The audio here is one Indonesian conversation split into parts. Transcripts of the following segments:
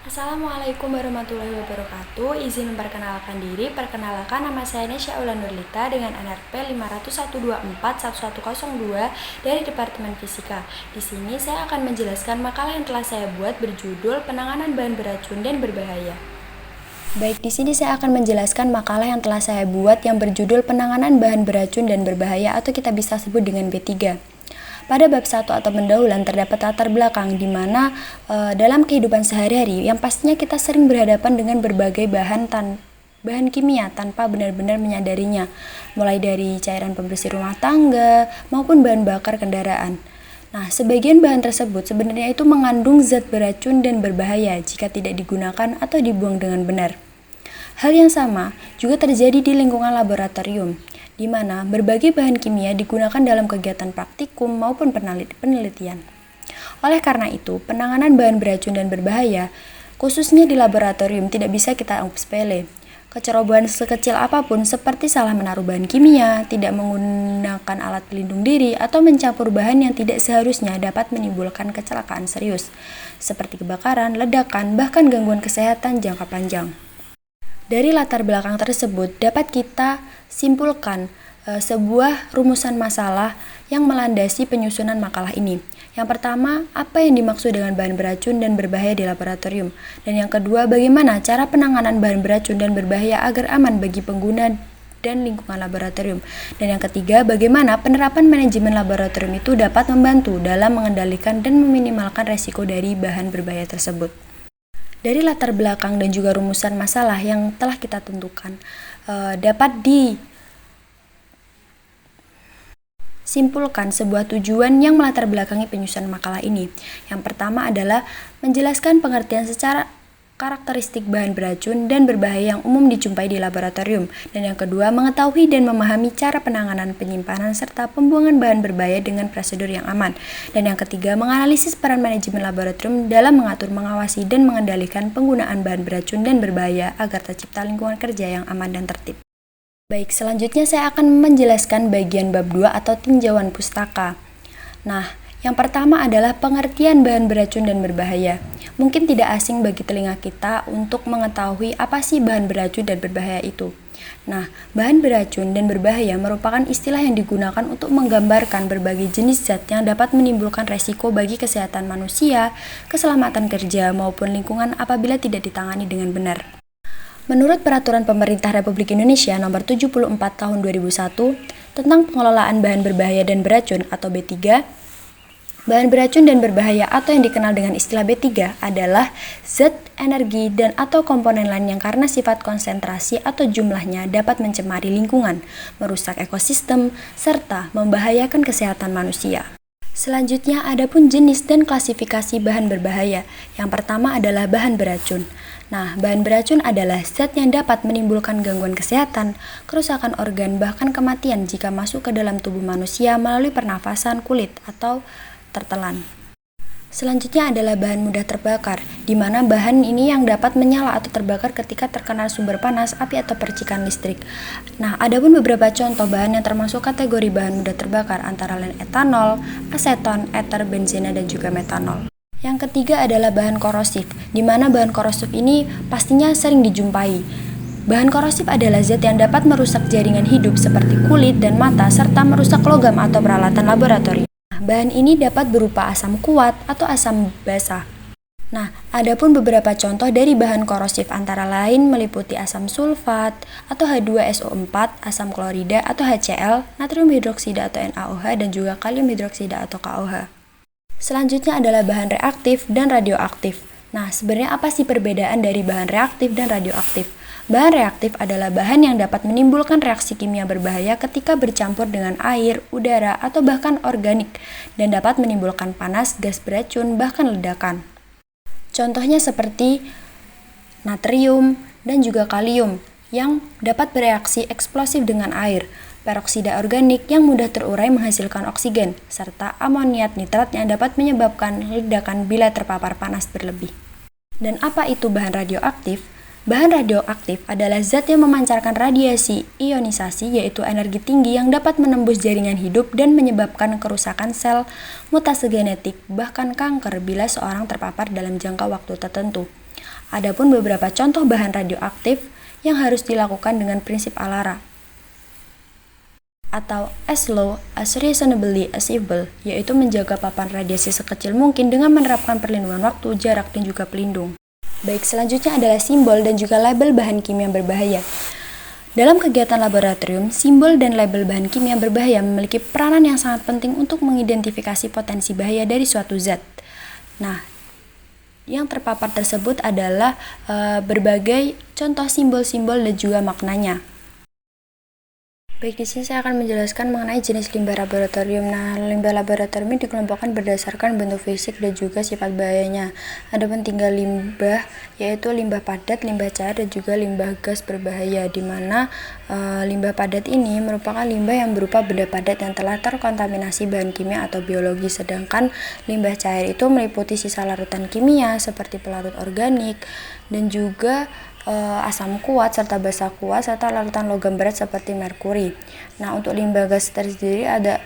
Assalamualaikum warahmatullahi wabarakatuh. Izin memperkenalkan diri. Perkenalkan, nama saya Nesya Ulan Nurlita dengan NRP 501241102 dari Departemen Fisika. Di sini saya akan menjelaskan makalah yang telah saya buat berjudul Penanganan Bahan Beracun dan Berbahaya. Baik, di sini saya akan menjelaskan makalah yang telah saya buat yang berjudul Penanganan Bahan Beracun dan Berbahaya atau kita bisa sebut dengan B3. Pada bab 1 atau pendahuluan terdapat latar belakang di mana dalam kehidupan sehari-hari yang pastinya kita sering berhadapan dengan berbagai bahan kimia tanpa benar-benar menyadarinya, mulai dari cairan pembersih rumah tangga maupun bahan bakar kendaraan. Nah, sebagian bahan tersebut sebenarnya itu mengandung zat beracun dan berbahaya jika tidak digunakan atau dibuang dengan benar. Hal yang sama juga terjadi di lingkungan laboratorium, di mana berbagai bahan kimia digunakan dalam kegiatan praktikum maupun penelitian. Oleh karena itu, penanganan bahan beracun dan berbahaya, khususnya di laboratorium, tidak bisa kita anggap sepele. Kecerobohan sekecil apapun seperti salah menaruh bahan kimia, tidak menggunakan alat pelindung diri, atau mencampur bahan yang tidak seharusnya dapat menimbulkan kecelakaan serius, seperti kebakaran, ledakan, bahkan gangguan kesehatan jangka panjang. Dari latar belakang tersebut dapat kita simpulkan sebuah rumusan masalah yang melandasi penyusunan makalah ini. Yang pertama, apa yang dimaksud dengan bahan beracun dan berbahaya di laboratorium? Dan yang kedua, bagaimana cara penanganan bahan beracun dan berbahaya agar aman bagi pengguna dan lingkungan laboratorium? Dan yang ketiga, bagaimana penerapan manajemen laboratorium itu dapat membantu dalam mengendalikan dan meminimalkan resiko dari bahan berbahaya tersebut. Dari latar belakang dan juga rumusan masalah yang telah kita tentukan, dapat disimpulkan sebuah tujuan yang melatar belakangi penyusunan makalah ini. Yang pertama adalah menjelaskan pengertian secara karakteristik bahan beracun dan berbahaya yang umum dijumpai di laboratorium. Dan yang kedua, mengetahui dan memahami cara penanganan, penyimpanan, serta pembuangan bahan berbahaya dengan prosedur yang aman. Dan yang ketiga, menganalisis peran manajemen laboratorium dalam mengatur, mengawasi, dan mengendalikan penggunaan bahan beracun dan berbahaya agar tercipta lingkungan kerja yang aman dan tertib. Baik, selanjutnya saya akan menjelaskan bagian bab 2 atau tinjauan pustaka. Nah, yang pertama adalah pengertian bahan beracun dan berbahaya. Mungkin tidak asing bagi telinga kita untuk mengetahui apa sih bahan beracun dan berbahaya itu. Nah, bahan beracun dan berbahaya merupakan istilah yang digunakan untuk menggambarkan berbagai jenis zat yang dapat menimbulkan resiko bagi kesehatan manusia, keselamatan kerja, maupun lingkungan apabila tidak ditangani dengan benar. Menurut Peraturan Pemerintah Republik Indonesia Nomor 74 Tahun 2001 tentang pengelolaan bahan berbahaya dan beracun atau B3, bahan beracun dan berbahaya atau yang dikenal dengan istilah B3 adalah zat, energi, dan atau komponen lain yang karena sifat konsentrasi atau jumlahnya dapat mencemari lingkungan, merusak ekosistem, serta membahayakan kesehatan manusia. Selanjutnya, adapun jenis dan klasifikasi bahan berbahaya. Yang pertama adalah bahan beracun. Nah, bahan beracun adalah zat yang dapat menimbulkan gangguan kesehatan, kerusakan organ, bahkan kematian jika masuk ke dalam tubuh manusia melalui pernafasan, kulit, atau tertelan. Selanjutnya adalah bahan mudah terbakar, di mana bahan ini yang dapat menyala atau terbakar ketika terkena sumber panas, api, atau percikan listrik. Nah, adapun beberapa contoh bahan yang termasuk kategori bahan mudah terbakar antara lain etanol, aseton, eter, benzena, dan juga metanol. Yang ketiga adalah bahan korosif, di mana bahan korosif ini pastinya sering dijumpai. Bahan korosif adalah zat yang dapat merusak jaringan hidup seperti kulit dan mata, serta merusak logam atau peralatan laboratorium. Bahan ini dapat berupa asam kuat atau asam basa. Nah, adapun beberapa contoh dari bahan korosif antara lain meliputi asam sulfat atau H2SO4, asam klorida atau HCl, natrium hidroksida atau NaOH, dan juga kalium hidroksida atau KOH. Selanjutnya adalah bahan reaktif dan radioaktif. Nah, sebenarnya apa sih perbedaan dari bahan reaktif dan radioaktif? Bahan reaktif adalah bahan yang dapat menimbulkan reaksi kimia berbahaya ketika bercampur dengan air, udara, atau bahkan organik, dan dapat menimbulkan panas, gas beracun, bahkan ledakan. Contohnya seperti natrium dan juga kalium yang dapat bereaksi eksplosif dengan air, peroksida organik yang mudah terurai menghasilkan oksigen, serta amoniat nitrat yang dapat menyebabkan ledakan bila terpapar panas berlebih. Dan apa itu bahan radioaktif? Bahan radioaktif adalah zat yang memancarkan radiasi ionisasi, yaitu energi tinggi yang dapat menembus jaringan hidup dan menyebabkan kerusakan sel, mutasi genetik, bahkan kanker bila seorang terpapar dalam jangka waktu tertentu. Adapun beberapa contoh bahan radioaktif yang harus dilakukan dengan prinsip ALARA atau as low as reasonably achievable, yaitu menjaga paparan radiasi sekecil mungkin dengan menerapkan perlindungan waktu, jarak, dan juga pelindung. Baik, selanjutnya adalah simbol dan juga label bahan kimia berbahaya. Dalam kegiatan laboratorium, simbol dan label bahan kimia berbahaya memiliki peranan yang sangat penting untuk mengidentifikasi potensi bahaya dari suatu zat. Nah, yang terpapar tersebut adalah berbagai contoh simbol-simbol dan juga maknanya. Baik, di sini saya akan menjelaskan mengenai jenis limbah laboratorium. Nah, limbah laboratorium ini dikelompokkan berdasarkan bentuk fisik dan juga sifat bahayanya. Adapun tiga limbah, yaitu limbah padat, limbah cair, dan juga limbah gas berbahaya, di mana limbah padat ini merupakan limbah yang berupa benda padat yang telah terkontaminasi bahan kimia atau biologi, sedangkan limbah cair itu meliputi sisa larutan kimia seperti pelarut organik dan juga asam kuat serta basa kuat serta larutan logam berat seperti merkuri. Nah, untuk limbah gas tersendiri ada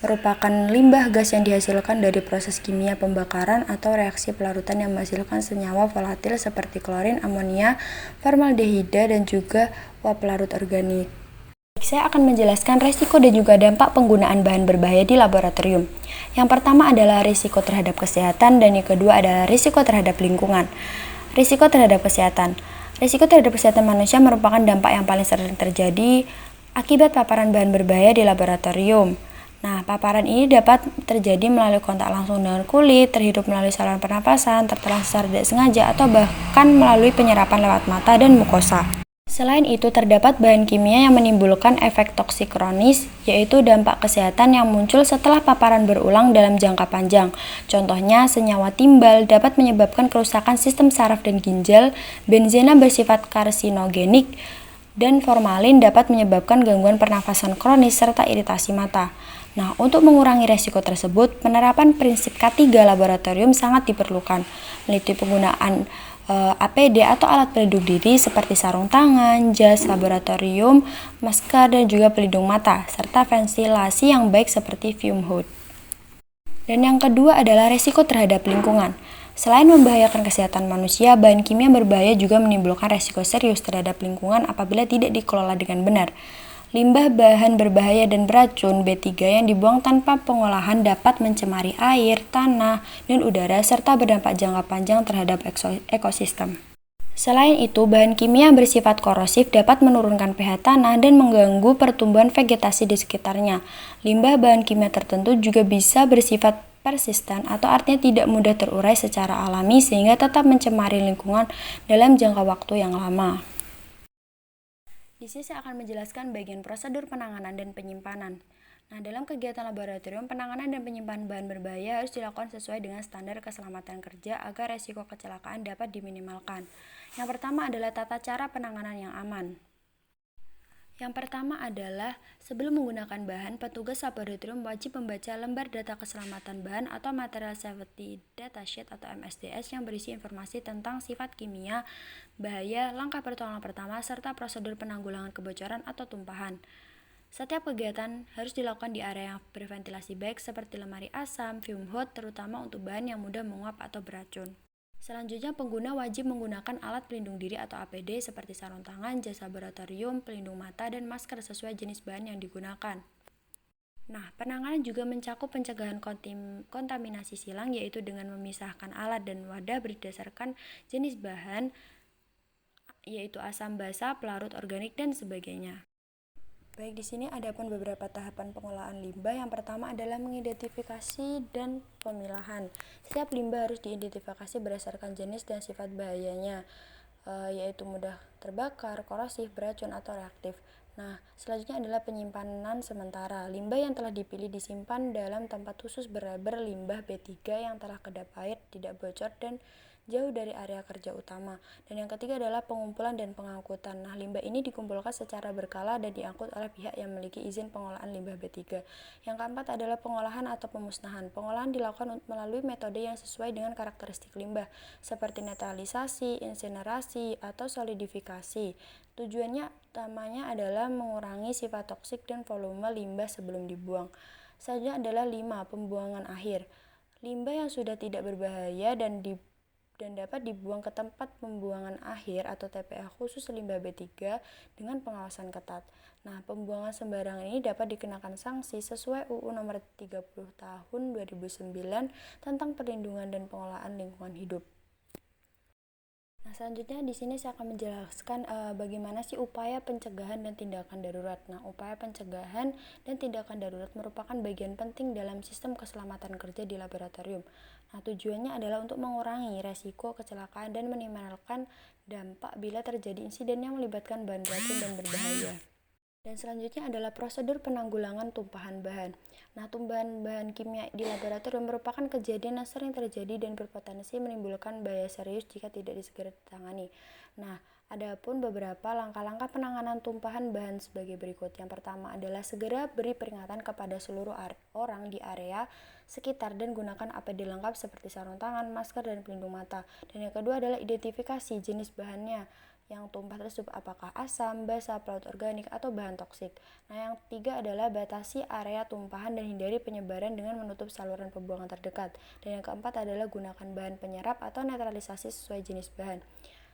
merupakan limbah gas yang dihasilkan dari proses kimia pembakaran atau reaksi pelarutan yang menghasilkan senyawa volatil seperti klorin, amonia, formaldehida, dan juga uap pelarut organik. Saya akan menjelaskan risiko dan juga dampak penggunaan bahan berbahaya di laboratorium. Yang pertama adalah risiko terhadap kesehatan dan yang kedua adalah risiko terhadap lingkungan. Risiko terhadap kesehatan. Risiko terhadap kesehatan manusia merupakan dampak yang paling sering terjadi akibat paparan bahan berbahaya di laboratorium. Nah, paparan ini dapat terjadi melalui kontak langsung dengan kulit, terhirup melalui saluran pernapasan, tertelan secara tidak sengaja, atau bahkan melalui penyerapan lewat mata dan mukosa. Selain itu, terdapat bahan kimia yang menimbulkan efek toksik kronis, yaitu dampak kesehatan yang muncul setelah paparan berulang dalam jangka panjang. Contohnya, senyawa timbal dapat menyebabkan kerusakan sistem saraf dan ginjal, benzena bersifat karsinogenik, dan formalin dapat menyebabkan gangguan pernafasan kronis serta iritasi mata. Nah, untuk mengurangi resiko tersebut, penerapan prinsip K3 laboratorium sangat diperlukan, meliputi penggunaan APD atau alat pelindung diri seperti sarung tangan, jas laboratorium, masker, dan juga pelindung mata, serta ventilasi yang baik seperti fume hood. Dan yang kedua adalah risiko terhadap lingkungan. Selain membahayakan kesehatan manusia, bahan kimia berbahaya juga menimbulkan risiko serius terhadap lingkungan apabila tidak dikelola dengan benar. Limbah bahan berbahaya dan beracun B3 yang dibuang tanpa pengolahan dapat mencemari air, tanah, dan udara serta berdampak jangka panjang terhadap ekosistem. Selain itu, bahan kimia yang bersifat korosif dapat menurunkan pH tanah dan mengganggu pertumbuhan vegetasi di sekitarnya. Limbah bahan kimia tertentu juga bisa bersifat persisten atau artinya tidak mudah terurai secara alami sehingga tetap mencemari lingkungan dalam jangka waktu yang lama. Di sini saya akan menjelaskan bagian prosedur penanganan dan penyimpanan. Nah, dalam kegiatan laboratorium, penanganan dan penyimpanan bahan berbahaya harus dilakukan sesuai dengan standar keselamatan kerja agar resiko kecelakaan dapat diminimalkan. Yang pertama adalah tata cara penanganan yang aman. Yang pertama adalah sebelum menggunakan bahan, petugas laboratorium wajib membaca lembar data keselamatan bahan atau Material Safety Data Sheet atau MSDS yang berisi informasi tentang sifat kimia, bahaya, langkah pertolongan pertama, serta prosedur penanggulangan kebocoran atau tumpahan. Setiap kegiatan harus dilakukan di area yang berventilasi baik seperti lemari asam, fume hood, terutama untuk bahan yang mudah menguap atau beracun. Selanjutnya, pengguna wajib menggunakan alat pelindung diri atau APD seperti sarung tangan, jas laboratorium, pelindung mata, dan masker sesuai jenis bahan yang digunakan. Nah, penanganan juga mencakup pencegahan kontaminasi silang, yaitu dengan memisahkan alat dan wadah berdasarkan jenis bahan, yaitu asam basa, pelarut organik, dan sebagainya. Baik, di sini ada pun beberapa tahapan pengolahan limbah. Yang pertama adalah mengidentifikasi dan pemilahan. Setiap limbah harus diidentifikasi berdasarkan jenis dan sifat bahayanya, yaitu mudah terbakar, korosif, beracun, atau reaktif. Nah, selanjutnya adalah penyimpanan sementara. Limbah yang telah dipilih disimpan dalam tempat khusus berlabel limbah B3 yang telah kedap air, tidak bocor, dan jauh dari area kerja utama. Dan yang ketiga adalah pengumpulan dan pengangkutan. Nah, limbah ini dikumpulkan secara berkala dan diangkut oleh pihak yang memiliki izin pengolahan limbah B3. Yang keempat adalah pengolahan atau pemusnahan. Pengolahan dilakukan melalui metode yang sesuai dengan karakteristik limbah, seperti netralisasi, insinerasi, atau solidifikasi. Tujuannya utamanya adalah mengurangi sifat toksik dan volume limbah sebelum dibuang. Selanjutnya adalah 5. Pembuangan akhir. Limbah yang sudah tidak berbahaya dan dan dapat dibuang ke tempat pembuangan akhir atau TPA khusus limbah B3 dengan pengawasan ketat. Nah, pembuangan sembarangan ini dapat dikenakan sanksi sesuai UU Nomor 30 Tahun 2009 tentang perlindungan dan pengelolaan lingkungan hidup. Nah, selanjutnya di sini saya akan menjelaskan bagaimana sih upaya pencegahan dan tindakan darurat. Nah, upaya pencegahan dan tindakan darurat merupakan bagian penting dalam sistem keselamatan kerja di laboratorium. Nah, tujuannya adalah untuk mengurangi resiko kecelakaan dan meminimalkan dampak bila terjadi insiden yang melibatkan bahan beracun dan berbahaya. Dan selanjutnya adalah prosedur penanggulangan tumpahan bahan. Nah, tumpahan bahan kimia di laboratorium merupakan kejadian yang sering terjadi dan berpotensi menimbulkan bahaya serius jika tidak disegera ditangani. Nah, ada pun beberapa langkah-langkah penanganan tumpahan bahan sebagai berikut. Yang pertama adalah segera beri peringatan kepada seluruh orang di area sekitar dan gunakan APD lengkap seperti sarung tangan, masker, dan pelindung mata. Dan yang kedua adalah identifikasi jenis bahannya yang tumpah tersebut, apakah asam, basa, pelarut organik, atau bahan toksik. Nah, yang ketiga adalah batasi area tumpahan dan hindari penyebaran dengan menutup saluran pembuangan terdekat. Dan yang keempat adalah gunakan bahan penyerap atau netralisasi sesuai jenis bahan.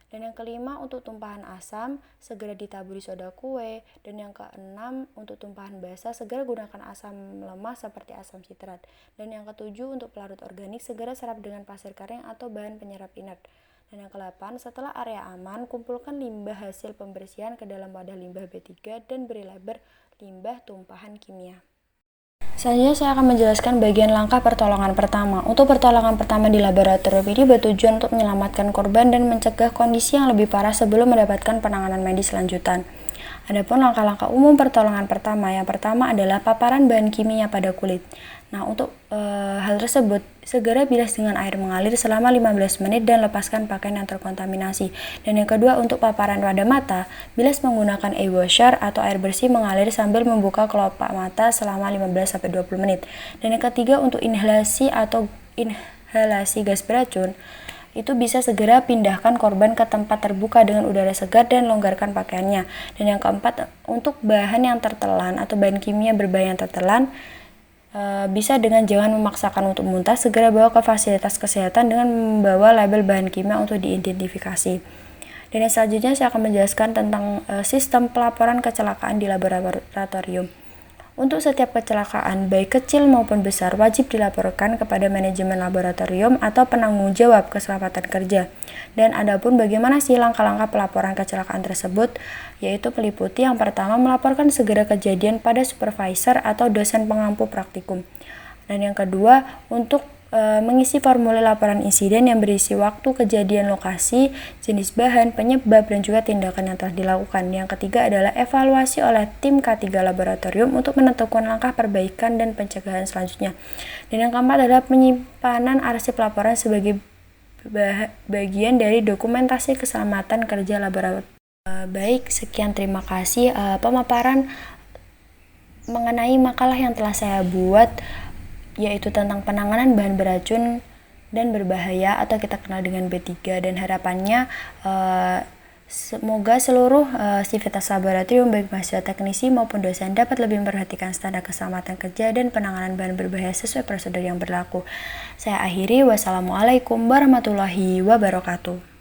Dan yang kelima, untuk tumpahan asam, segera ditaburi soda kue. Dan yang keenam, untuk tumpahan basa, segera gunakan asam lemah seperti asam sitrat. Dan yang ketujuh, untuk pelarut organik, segera serap dengan pasir kering atau bahan penyerap inert. Dan yang ke-8, setelah area aman, kumpulkan limbah hasil pembersihan ke dalam wadah limbah B3 dan beri label limbah tumpahan kimia. Selanjutnya saya akan menjelaskan bagian langkah pertolongan pertama. Untuk pertolongan pertama di laboratorium ini bertujuan untuk menyelamatkan korban dan mencegah kondisi yang lebih parah sebelum mendapatkan penanganan medis lanjutan. Adapun langkah-langkah umum pertolongan pertama, yang pertama adalah paparan bahan kimia pada kulit. Nah, untuk hal tersebut, segera bilas dengan air mengalir selama 15 menit dan lepaskan pakaian yang terkontaminasi. Dan yang kedua, untuk paparan pada mata, bilas menggunakan e-washer atau air bersih mengalir sambil membuka kelopak mata selama 15-20 menit. Dan yang ketiga, untuk inhalasi gas beracun, itu bisa segera pindahkan korban ke tempat terbuka dengan udara segar dan longgarkan pakaiannya. Dan yang keempat, untuk bahan yang tertelan atau bahan kimia berbahaya yang tertelan, bisa dengan jangan memaksakan untuk muntah, segera bawa ke fasilitas kesehatan dengan membawa label bahan kimia untuk diidentifikasi. Dan yang selanjutnya saya akan menjelaskan tentang sistem pelaporan kecelakaan di laboratorium. Untuk setiap kecelakaan, baik kecil maupun besar, wajib dilaporkan kepada manajemen laboratorium atau penanggung jawab keselamatan kerja. Dan adapun bagaimana sih langkah-langkah pelaporan kecelakaan tersebut, yaitu meliputi yang pertama, melaporkan segera kejadian pada supervisor atau dosen pengampu praktikum. Dan yang kedua, untuk mengisi formulir laporan insiden yang berisi waktu kejadian, lokasi, jenis bahan, penyebab, dan juga tindakan yang telah dilakukan. Yang ketiga adalah evaluasi oleh tim K3 laboratorium untuk menentukan langkah perbaikan dan pencegahan selanjutnya. Dan yang keempat adalah penyimpanan arsip laporan sebagai bagian dari dokumentasi keselamatan kerja laboratorium. Baik, sekian, terima kasih pemaparan mengenai makalah yang telah saya buat, yaitu tentang penanganan bahan beracun dan berbahaya atau kita kenal dengan B3, dan harapannya semoga seluruh sivitas laboratorium baik mahasiswa teknisi maupun dosen dapat lebih memperhatikan standar keselamatan kerja dan penanganan bahan berbahaya sesuai prosedur yang berlaku. Saya akhiri, wassalamualaikum warahmatullahi wabarakatuh.